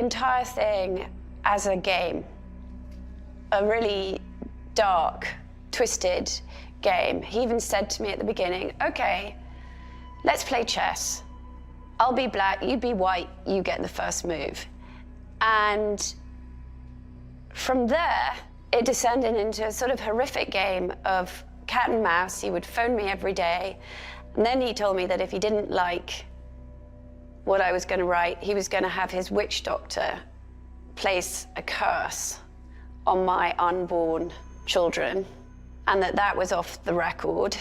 entire thing as a game, a really dark, twisted game. He even said to me at the beginning, okay, let's play chess. I'll be black, you be white, you get the first move. And from there, it descended into a sort of horrific game of cat and mouse. He would phone me every day. And then he told me that if he didn't like what I was going to write, he was going to have his witch doctor place a curse on my unborn children, and that was off the record.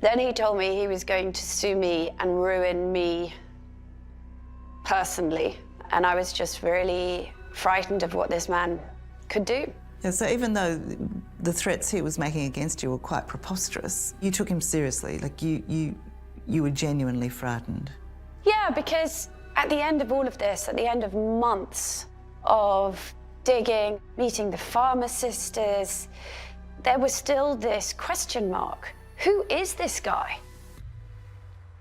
Then he told me he was going to sue me and ruin me personally. And I was just really frightened of what this man could do. Yeah, so even though the threats he was making against you were quite preposterous, you took him seriously, like you were genuinely frightened. Yeah, because at the end of all of this, at the end of months of digging, meeting the farmer sisters, there was still this question mark. Who is this guy?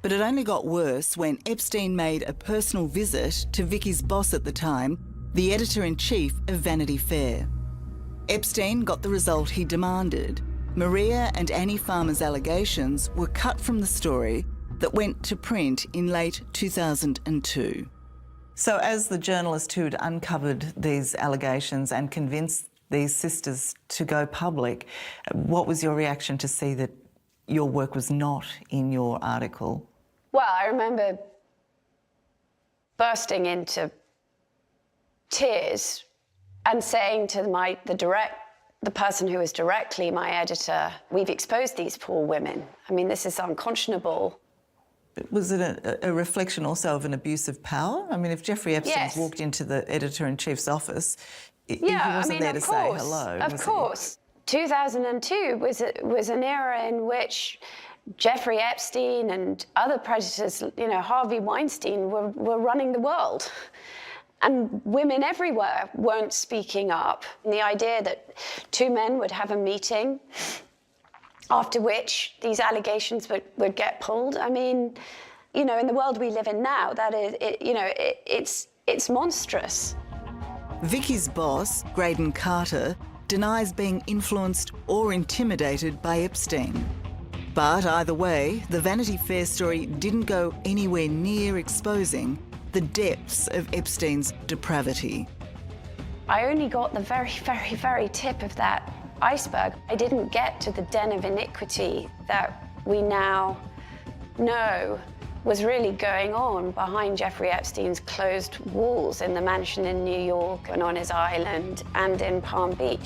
But it only got worse when Epstein made a personal visit to Vicky's boss at the time, the editor-in-chief of Vanity Fair. Epstein got the result he demanded. Maria and Annie Farmer's allegations were cut from the story that went to print in late 2002. So as the journalist who'd uncovered these allegations and convinced these sisters to go public, what was your reaction to see that your work was not in your article? Well, I remember bursting into tears and saying to the person who was directly my editor, we've exposed these poor women. I mean, this is unconscionable. Was it a reflection also of an abuse of power? I mean, if Jeffrey Epstein's walked into the editor-in-chief's office, he wasn't there to say hello. Of course. 2002 was an era in which Jeffrey Epstein and other predators, Harvey Weinstein, were running the world. And women everywhere weren't speaking up. And the idea that two men would have a meeting after which these allegations would get pulled. I mean, in the world we live in now, that is, it's monstrous. Vicky's boss, Graydon Carter, denies being influenced or intimidated by Epstein. But either way, the Vanity Fair story didn't go anywhere near exposing the depths of Epstein's depravity. I only got the very, very, very tip of that iceberg. I didn't get to the den of iniquity that we now know was really going on behind Jeffrey Epstein's closed walls in the mansion in New York and on his island and in Palm Beach.